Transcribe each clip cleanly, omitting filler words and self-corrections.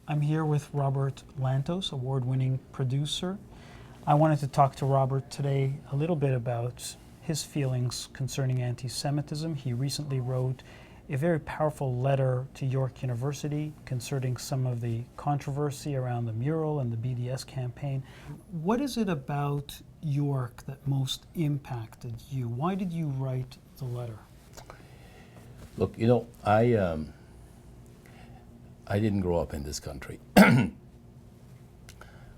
I'm here with Robert Lantos, award-winning producer. I wanted to talk to Robert today a little bit about his feelings concerning anti-Semitism. He recently wrote a very powerful letter to York University concerning some of the controversy around the mural and the BDS campaign. What is it about York that most impacted you? Why did you write the letter? Look, I didn't grow up in this country.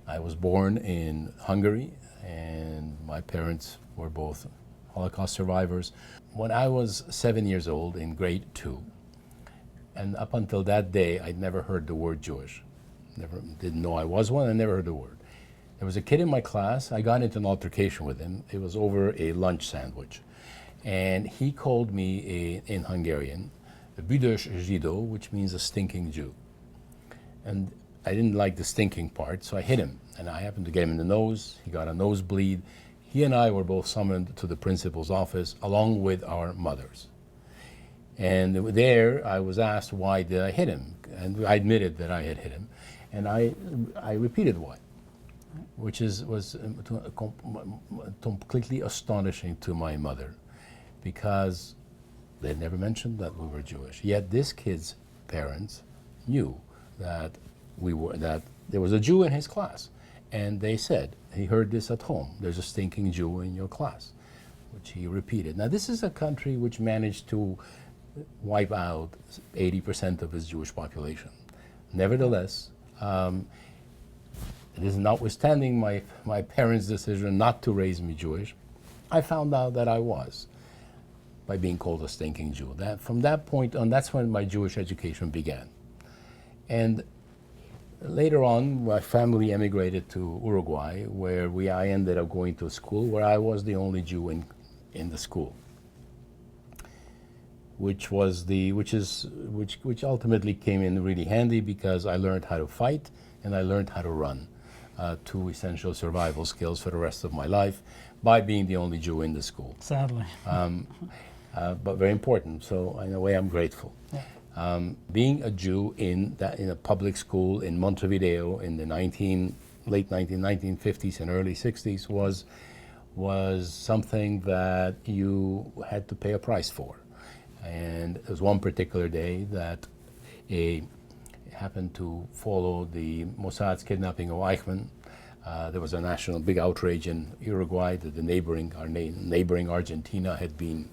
I was born in Hungary, and my parents were both Holocaust survivors. When I was 7 years old in grade 2, and up until that day, I'd never heard the word Jewish. Didn't know I was one, I never heard the word. There was a kid in my class, I got into an altercation with him. It was over a lunch sandwich. And he called me in Hungarian, a büdös Zsidó, which means a stinking Jew. And I didn't like the stinking part, so I hit him. And I happened to get him in the nose. He got a nosebleed. He and I were both summoned to the principal's office, along with our mothers. And there, I was asked, why did I hit him? And I admitted that I had hit him. And I repeated why, which was completely astonishing to my mother, because they had never mentioned that we were Jewish. Yet this kid's parents knew that there was a Jew in his class. And they said, he heard this at home, there's a stinking Jew in your class, which he repeated. Now this is a country which managed to wipe out 80% of its Jewish population. Nevertheless, it is notwithstanding my parents' decision not to raise me Jewish, I found out that I was, by being called a stinking Jew. From that point on, that's when my Jewish education began. And later on, my family emigrated to Uruguay, where I ended up going to a school where I was the only Jew in the school, which ultimately came in really handy because I learned how to fight and I learned how to run, two essential survival skills for the rest of my life, by being the only Jew in the school. Sadly. But very important, so in a way I'm grateful. Yeah. Being a Jew in a public school in Montevideo in the late 1950s and early 60s was something that you had to pay a price for. And there was one particular day that happened to follow the Mossad's kidnapping of Eichmann. There was a national big outrage in Uruguay that our neighboring Argentina had been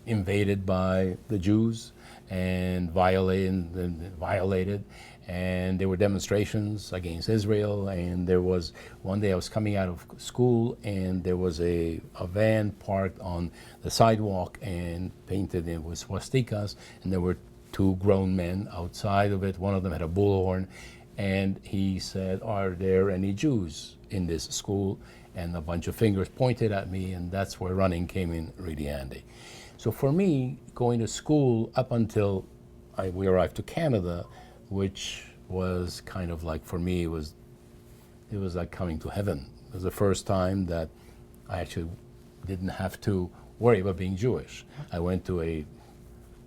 invaded by the Jews and violated, and there were demonstrations against Israel. And there was one day I was coming out of school, and there was a van parked on the sidewalk and painted in with swastikas, and there were two grown men outside of it. One of them had a bullhorn, and he said, "Are there any Jews in this school?" And a bunch of fingers pointed at me, and that's where running came in really handy. So for me, going to school up until we arrived to Canada, which was kind of like, for me, it was like coming to heaven. It was the first time that I actually didn't have to worry about being Jewish. I went to a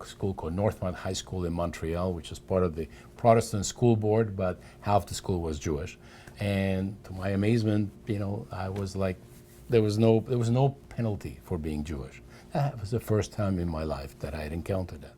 school called Northmount High School in Montreal, which is part of the Protestant school board, but half the school was Jewish. And to my amazement, I was like, there was no penalty for being Jewish. That was the first time in my life that I had encountered that.